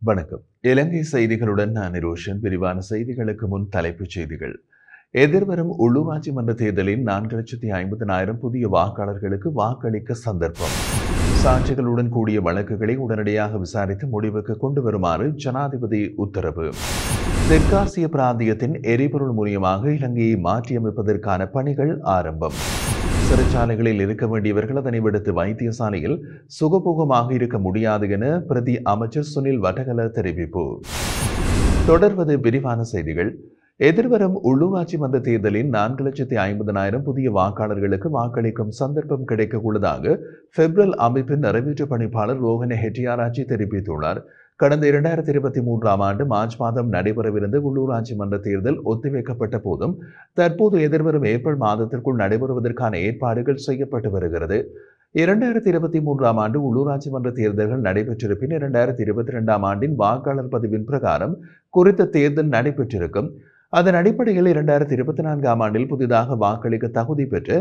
வணக்கம். இலங்கை செய்திகளுடன் நான் நிரோஷன். விரிவான செய்திகளுக்கு முன் தலைப்புச் செய்திகள். எதிர்வரும் உள்ளூராட்சி மன்ற தேர்தலில் 4,50,000 புதிய வாக்காளர்களுக்கு வாக்களிக்க சந்தர்ப்பம். சாட்சிகளுடன் கூடிய வழக்குகளை உடனடியாக விசாரித்து முடிவுக்கு கொண்டு வருமாறு ஜனாதிபதி உத்தரவு. தெற்காசிய பிராந்தியத்தின் எரிபொருள் மூலியமாக இலங்கையை மாற்றியமைப்பதற்கான பணிகள் ஆரம்பம். சிறைச்சாலைகளில் இருக்க வேண்டியவர்கள் அதனை விடுத்து வைத்தியசாலையில் சுகபோகமாக இருக்க முடியாது என பிரதி அமைச்சர் சுனில் வட்டகல தெரிவிப்பு. தொடர்வது விரிவான செய்திகள். எதிர்வரும் உள்ளூராட்சி மன்ற தேர்தலில் 4,50,000 புதிய வாக்காளர்களுக்கு வாக்களிக்கும் சந்தர்ப்பம் கிடைக்க உள்ளதாக பெப்ரல் அமைப்பின் நிறைவேற்று பணிப்பாளர் ரோஹன ஹெட்டியாராச்சி தெரிவித்துள்ளார். கடந்த 2023 ஆண்டு மார்ச் மாதம் நடைபெறவிருந்த உள்ளூராட்சி மன்ற தேர்தல் ஒத்திவைக்கப்பட்ட போதும் தற்போது எதிர்வரும் ஏப்ரல் மாதத்திற்குள் நடைபெறுவதற்கான ஏற்பாடுகள் செய்யப்பட்டு வருகிறது. 2023 ஆண்டு உள்ளூராட்சி மன்ற தேர்தல்கள் நடைபெற்றிருப்பின் 2022 ஆண்டின் வாக்காளர் பதிவின் பிரகாரம் குறித்த தேர்தல் நடைபெற்றிருக்கும். அதன் அடிப்படையில் 2024 ஆண்டில் புதிதாக வாக்களிக்க தகுதி பெற்று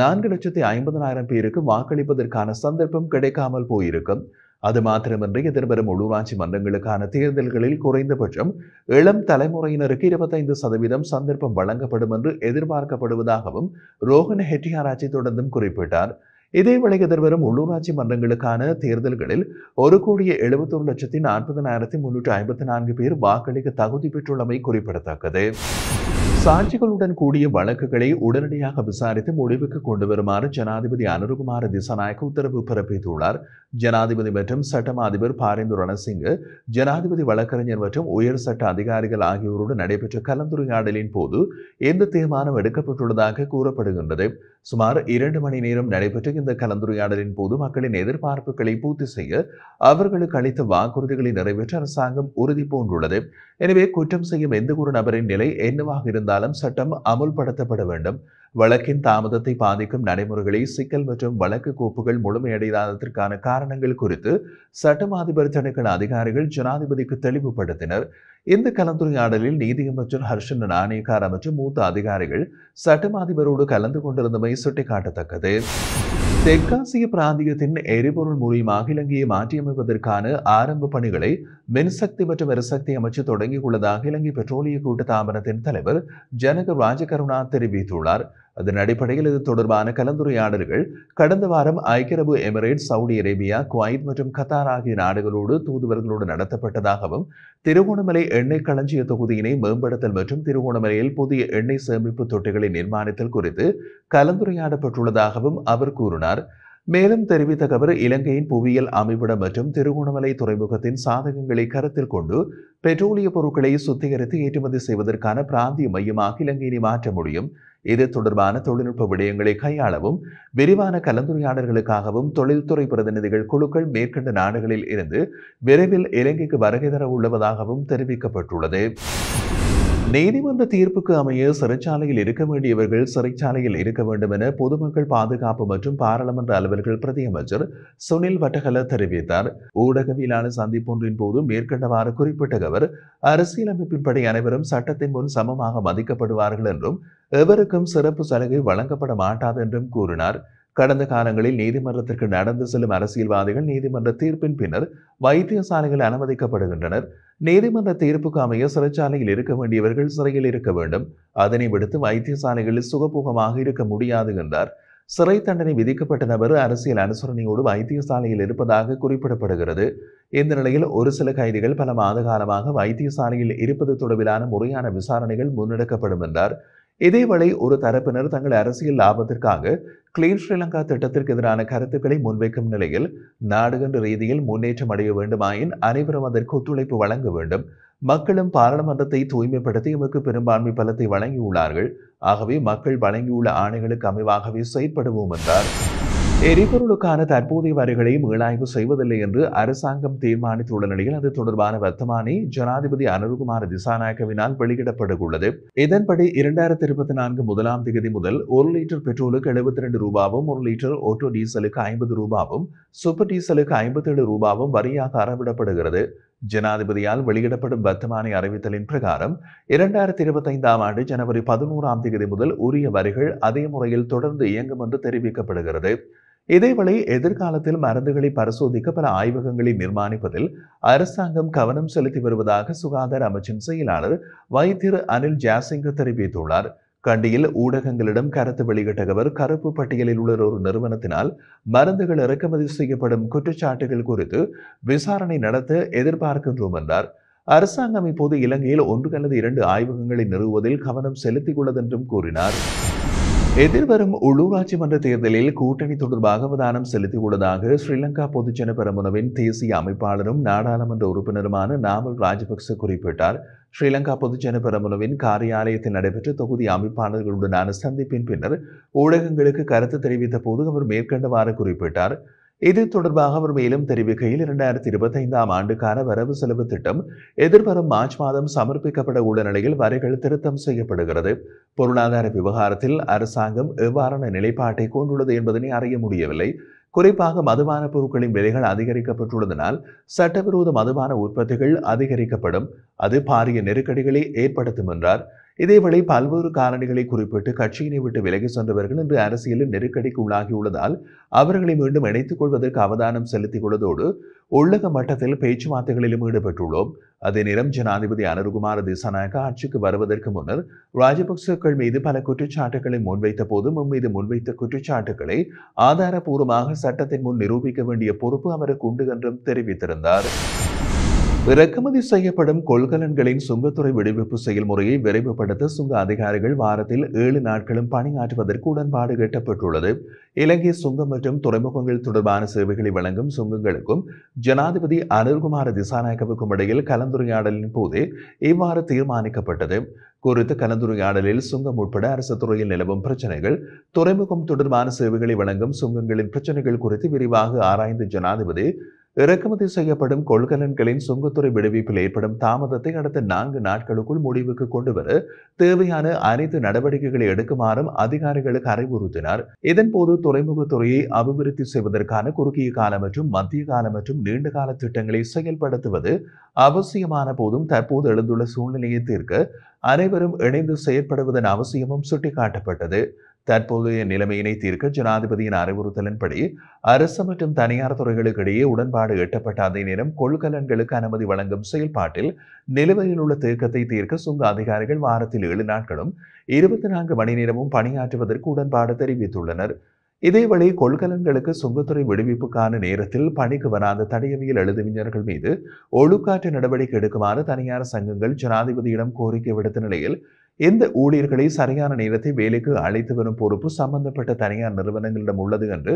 4,50,000 பேருக்கு வாக்களிப்பதற்கான சந்தர்ப்பம் கிடைக்காமல் போயிருக்கும். அது மாத்திரமின்றி எதிர்வரும் உள்ளூராட்சி மன்றங்களுக்கான தேர்தல்களில் குறைந்தபட்சம் இளம் தலைமுறையினருக்கு 25% சந்தர்ப்பம் வழங்கப்படும் என்று எதிர்பார்க்கப்படுவதாகவும் ரோஹன ஹெட்டியாராச்சி தொடர்ந்தும் குறிப்பிட்டார். இதேவேளை எதிர்வரும் உள்ளூராட்சி மன்றங்களுக்கான தேர்தல்களில் 1,70,40,354 பேர் வாக்களிக்க தகுதி பெற்றுள்ளமை குறிப்பிடத்தக்கது. சாட்சிகளுடன் கூடிய வழக்குகளை உடனடியாக விசாரித்து முடிவுக்கு கொண்டு வருமாறு ஜனாதிபதி அனுருகுமார திசாநாயக்க உத்தரவு பிறப்பித்துள்ளார். ஜனாதிபதி மற்றும் சட்டமா அதிபர் பாரிந்து ரணசிங்க, ஜனாதிபதி வழக்கறிஞர் மற்றும் உயர் சட்ட அதிகாரிகள் ஆகியோருடன் நடைபெற்ற கலந்துரையாடலின் போது இந்த தீர்மானம் எடுக்கப்பட்டுள்ளதாக கூறப்படுகின்றது. சுமார் 2 மணி நேரம் நடைபெற்ற இந்த கலந்துரையாடலின் போது மக்களின் எதிர்பார்ப்புகளை பூர்த்தி செய்ய அவர்களுக்கு அளித்த வாக்குறுதிகளை நிறைவேற்ற அரசாங்கம் உறுதி பூண்டுள்ளது. எனவே குற்றம் செய்யும் எந்த ஒரு நபரின் நிலை என்னவாக இருந்தாலும் சட்டம் அமுல்படுத்தப்பட வேண்டும். வழக்கின் தாமதத்தை பாதிக்கும் நடைமுறைகளை சிக்கல் மற்றும் வழக்கு கோப்புகள் முழுமையடையாததற்கான காரணங்கள் குறித்து சட்டமா அதிபர் திணைக்கள அதிகாரிகள் ஜனாதிபதிக்கு தெளிவுபடுத்தினர். இந்த கலந்துரையாடலில் நீதியமைச்சர் ஹர்ஷன் நாணயக்கார மற்றும் மூத்த அதிகாரிகள் சட்டமா அதிபரோடு கலந்து கொண்டிருந்தமை சுட்டிக்காட்டத்தக்கது. தெற்காசிய பிராந்தியத்தின் எரிபொருள் மூலியமாக இலங்கையை மாற்றியமைப்பதற்கான ஆரம்ப பணிகளை மின்சக்தி மற்றும் எரிசக்தி அமைச்சு தொடங்கியுள்ளதாக இலங்கை பெட்ரோலிய கூட்டுத்தாபனத்தின் தலைவர் ஜனக ராஜகருணா தெரிவித்துள்ளார். அதன் அடிப்படையில் இது தொடர்பான கலந்துரையாடல்கள் கடந்த வாரம் ஐக்கிய அரபு எமிரேட்ஸ், சவுதி அரேபியா, குவைத் மற்றும் கத்தார் ஆகிய நாடுகளோடு தூதுவர்களோடு நடத்தப்பட்டதாகவும் திருகோணமலை எண்ணெய் களஞ்சிய தொகுதியினை மேம்படுத்தல் மற்றும் திருகோணமலையில் புதிய எண்ணெய் சேமிப்பு தொட்டிகளை நிர்மாணித்தல் குறித்து கலந்துரையாடப்பட்டுள்ளதாகவும் அவர் கூறினார். மேலும் தெரிவித்த அவர், இலங்கையின் புவியியல் அமைவிடம் மற்றும் திருகோணமலை துறைமுகத்தின் சாதகங்களை கருத்தில் கொண்டு பெட்ரோலிய பொருட்களை சுத்திகரித்து ஏற்றுமதி செய்வதற்கான பிராந்திய மையமாக இலங்கையை மாற்ற முடியும். இது தொடர்பான தொழில்நுட்ப விடயங்களை கையாளவும் விரிவான கலந்துரையாடல்களுக்காகவும் தொழில்துறை பிரதிநிதிகள் குழுக்கள் மேற்கண்ட நாடுகளில் இருந்து விரைவில் இலங்கைக்கு வருகை தர உள்ளதாகவும் தெரிவிக்கப்பட்டுள்ளது. நீதிமன்ற தீர்ப்புக்கு அமைய சிறைச்சாலையில் இருக்க வேண்டியவர்கள் சிறைச்சாலையில் இருக்க வேண்டும் என பொதுமக்கள் பாதுகாப்பு மற்றும் பாராளுமன்ற அலுவல்கள் பிரதி அமைச்சர் சுனில் வட்டகல தெரிவித்தார். ஊடகவியலான சந்திப்பொன்றின் போது மேற்கண்டவாறு குறிப்பிட்ட அவர், அரசியலமைப்பின்படி அனைவரும் சட்டத்தின் முன் சமமாக மதிக்கப்படுவார்கள் என்றும் எவருக்கும் சிறப்பு சலுகை வழங்கப்பட மாட்டாது என்றும் கூறினார். கடந்த காலங்களில் நீதிமன்றத்திற்கு நடந்து செல்லும் அரசியல்வாதிகள் நீதிமன்ற தீர்ப்பின் பின்னர் வைத்தியசாலைகள் அனுமதிக்கப்படுகின்றனர். நீதிமன்ற தீர்ப்புக்கு அமைய சிறைச்சாலையில் இருக்க வேண்டியவர்கள் சிறையில் இருக்க வேண்டும். அதனை விடுத்து வைத்தியசாலைகளில் சுகபோகமாக இருக்க முடியாது என்றார். சிறை தண்டனை விதிக்கப்பட்ட நபர் அரசியல் அனுசரணையோடு வைத்தியசாலையில் இருப்பதாக குறிப்பிடப்படுகிறது. இந்த நிலையில் ஒரு சில கைதிகள் பல மாத காலமாக வைத்தியசாலையில் இருப்பது தொடர்பிலான முறையான விசாரணைகள் முன்னெடுக்கப்படும் என்றார். இதேவேளை ஒரு தரப்பினர் தங்கள் அரசியல் லாபத்திற்காக கிளீன் ஸ்ரீலங்கா திட்டத்திற்கு எதிரான கருத்துக்களை முன்வைக்கும் நிலையில் நாடுகண்ட ரீதியில் முன்னேற்றம் அடைய வேண்டுமாயின் அனைவரும் அதற்கு ஒத்துழைப்பு வழங்க வேண்டும். மக்களும் பாராளுமன்றத்தை தூய்மைப்படுத்தி எமக்கு பெரும்பான்மை பலத்தை வழங்கியுள்ளார்கள். ஆகவே மக்கள் வழங்கியுள்ள ஆணைகளுக்கு அமைவாகவே செயற்படுவோம் என்றார். எரிபொருளுக்கான தற்போதைய வரிகளை மீளாய்வு செய்வதில்லை என்று அரசாங்கம் தீர்மானித்துள்ள நிலையில் அது தொடர்பான வர்த்தமானி ஜனாதிபதி அனுருகுமார திசாநாயக்கவினால் வெளியிடப்பட உள்ளது. இதன்படி 2024 முதலாம் தேதி முதல் 1 லிட்டர் பெட்ரோலுக்கு 72 ரூபாவும், 1 லிட்டர் ஆட்டோ டீசலுக்கு 50 ரூபாவும், சூப்பர் டீசலுக்கு 57 ரூபாவும் வரியாக அறவிடப்படுகிறது. ஜனாதிபதியால் வெளியிடப்படும் வர்த்தமானி அறிவித்தலின் பிரகாரம் 2025 ஆண்டு ஜனவரி 11 முதல் உரிய வரிகள் அதே முறையில் தொடர்ந்து இயங்கும் என்று தெரிவிக்கப்படுகிறது. இதேவேளை எதிர்காலத்தில் மருந்துகளை பரிசோதிக்க பல ஆய்வகங்களை நிர்மாணிப்பதில் அரசாங்கம் கவனம் செலுத்தி வருவதாக சுகாதார அமைச்சின் செயலாளர் வைத்தியர் அனில் ஜாசிங்க தெரிவித்துள்ளார். கண்டியில் ஊடகங்களிடம் கருத்து வெளியிட்ட அவர், கருப்பு பட்டியலில் உள்ள ஒரு நிறுவனத்தினால் மருந்துகள் இறக்குமதி செய்யப்படும் குற்றச்சாட்டுகள் குறித்து விசாரணை நடத்த எதிர்பார்க்கின்றோம் என்றார். அரசாங்கம் இப்போது இலங்கையில் 1 அல்லது 2 ஆய்வகங்களை நிறுவுவதில் கவனம் செலுத்திக் உள்ளதென்றும் கூறினார். எதிர்வரும் உள்ளூராட்சி மன்ற தேர்தலில் கூட்டணி தொடர்பாக அவதானம் செலுத்தியுள்ளதாக ஸ்ரீலங்கா பொதுஜன பெரமுனவின் தேசிய அமைப்பாளரும் நாடாளுமன்ற உறுப்பினருமான நாமல் ராஜபக்ச குறிப்பிட்டார். ஸ்ரீலங்கா பொதுஜன பெரமுனவின் காரியாலயத்தில் நடைபெற்ற தொகுதி அமைப்பாளர்களுடனான சந்திப்பின் பின்னர் ஊடகங்களுக்கு கருத்து தெரிவித்த போது அவர் மேற்கண்டவாறு குறிப்பிட்டார். இது தொடர்பாக அவர் மேலும் தெரிவிக்கையில், 2025ஆம் ஆண்டுக்கான வரவு செலவு திட்டம் எதிர்வரும் மார்ச் மாதம் சமர்ப்பிக்கப்பட உள்ள நிலையில் வரிகள் திருத்தம் செய்யப்படுகிறது. பொருளாதார விவகாரத்தில் அரசாங்கம் எவ்வாறான நிலைப்பாட்டை கொண்டுள்ளது என்பதனை அறிய முடியவில்லை. குறிப்பாக மதுபான பொருட்களின் விலைகள் அதிகரிக்கப்பட்டுள்ளதனால் சட்டவிரோத மதுபான உற்பத்திகள் அதிகரிக்கப்படும். அது பாரிய நெருக்கடிகளை ஏற்படுத்தும் என்றார். இதேவேளை பல்வேறு காரணிகளை குறிப்பிட்டு கட்சியினை விட்டு விலகி சென்றவர்கள் இன்று அரசியலில் நெருக்கடிக்கு உள்ளாகியுள்ளதால் அவர்களை மீண்டும் இணைத்துக் கொள்வதற்கு அவதானம் செலுத்திக் கொள்வதோடு உள்ளக மட்டத்தில் பேச்சுவார்த்தைகளிலும் ஈடுபட்டுள்ளோம். அதே நேரம் ஜனாதிபதி அனுருகுமார திசாநாயக்க ஆட்சிக்கு வருவதற்கு முன்னர் ராஜபக்சேக்கள் மீது பல குற்றச்சாட்டுகளை முன்வைத்த போதும் மீது முன்வைத்த குற்றச்சாட்டுகளை ஆதாரபூர்வமாக சட்டத்தின் முன் நிரூபிக்க வேண்டிய பொறுப்பு அவருக்கு உண்டு என்றும் தெரிவித்திருந்தார். இறக்குமதி செய்யப்படும் கொள்கலன்களின் சுங்கத்துறை விடுவிப்பு செயல்முறையை விரைவுபடுத்த சுங்க அதிகாரிகள் வாரத்தில் 7 நாட்களும் பணியாற்றுவதற்கு உடன்பாடு எட்டப்பட்டுள்ளது. இலங்கை சுங்கம் மற்றும் துறைமுகங்கள் தொடர்பான சேவைகளை வழங்கும் சுங்கங்களுக்கும் ஜனாதிபதி அனுருகுமார திசாநாயக்கவுக்கும் இடையில் கலந்துரையாடலின் போதே இவ்வாறு தீர்மானிக்கப்பட்டது. குறித்த கலந்துரையாடலில் சுங்கம் உட்பட அரசு துறையில் நிலவும் பிரச்சினைகள், துறைமுகம் தொடர்பான சேவைகளை வழங்கும் சுங்கங்களின் பிரச்சினைகள் குறித்து விரிவாக ஆராய்ந்த ஜனாதிபதி இறக்குமதி செய்யப்படும் கொள்கலன்களின் சுங்கத்துறை விடுவிப்பில் ஏற்படும் தாமதத்தை அடுத்த 4 நாட்களுக்குள் முடிவுக்கு கொண்டுவர தேவையான அனைத்து நடவடிக்கைகளை எடுக்குமாறும் அதிகாரிகளுக்கு அறிவுறுத்தினார். இதன்போது துறைமுகத்துறையை அபிவிருத்தி செய்வதற்கான குறுகிய கால மற்றும் மத்திய கால மற்றும் நீண்டகால திட்டங்களை செயல்படுத்துவது அவசியமான போதும் தற்போது எழுந்துள்ள சூழ்நிலையை தீர்க்க அனைவரும் இணைந்து செயற்படுவதன் அவசியமும் சுட்டிக்காட்டப்பட்டது. தற்போதைய நிலைமையினை தீர்க்க ஜனாதிபதியின் அறிவுறுத்தலின்படி அரசு மற்றும் தனியார் துறைகளுக்கு இடையே உடன்பாடு எட்டப்பட்ட அதே நேரம் கொள்கலன்களுக்கு அனுமதி வழங்கும் செயல்பாட்டில் நிலுவையில் உள்ள தேக்கத்தை தீர்க்க சுங்க அதிகாரிகள் வாரத்தில் 7 நாட்களும் 24 மணி நேரமும் பணியாற்றுவதற்கு உடன்பாடு தெரிவித்துள்ளனர். இதேவேளை கொள்கலன்களுக்கு சுங்கத்துறை விடுவிப்புக்கான நேரத்தில் பணிக்கு வராத தடயவியல் எழுதுவிஞர்கள் மீது ஒழுக்காற்று நடவடிக்கை எடுக்குமாறு தனியார் சங்கங்கள் ஜனாதிபதியிடம் கோரிக்கை விடுத்த நிலையில் இந்த ஊழியர்களை சரியான நேரத்தை வேலைக்கு அழைத்து வரும் பொறுப்பு சம்பந்தப்பட்ட தனியார் நிறுவனங்களிடம் உள்ளது என்று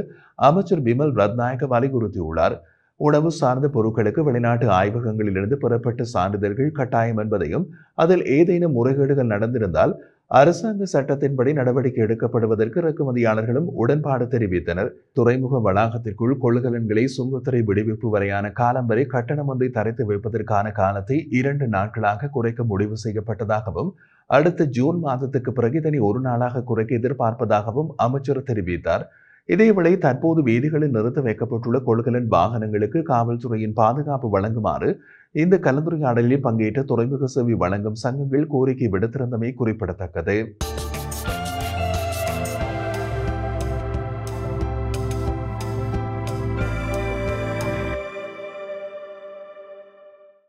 அமைச்சர் பிமல் ரத்நாயக்க வலியுறுத்தியுள்ளார். உணவு சார்ந்த பொருட்களுக்கு வெளிநாட்டு ஆய்வகங்களிலிருந்து பெறப்பட்ட சான்றிதழ்கள் கட்டாயம் என்பதையும் அதில் ஏதேனும் முறைகேடுகள் நடந்திருந்தால் அரசாங்க சட்டத்தின்படி நடவடிக்கை எடுக்கப்படுவதற்கு இறக்குமதியாளர்களும் உடன்பாடு தெரிவித்தனர். துறைமுக வளாகத்திற்குள் கொள்கலன்களை சுங்கத்துறை விடுவிப்பு வரையான காலம் வரை கட்டணமொன்றை தரைத்து வைப்பதற்கான காலத்தை 2 நாட்களாக குறைக்க முடிவு செய்யப்பட்டதாகவும் அடுத்த ஜூன் மாதத்துக்கு பிறகு இதனை 1 நாளாக குறைக்க எதிர்பார்ப்பதாகவும் அமைச்சர் தெரிவித்தார். இதேவேளை தற்போது வீதிகளில் நிறுத்த வைக்கப்பட்டுள்ள கொள்கலன் வாகனங்களுக்கு காவல்துறையின் பாதுகாப்பு வழங்குமாறு இந்த கலந்துரையாடலில் பங்கேற்ற துறைமுக சேவை வழங்கும் சங்கங்கள் கோரிக்கை விடுத்திருந்தமை குறிப்பிடத்தக்கது.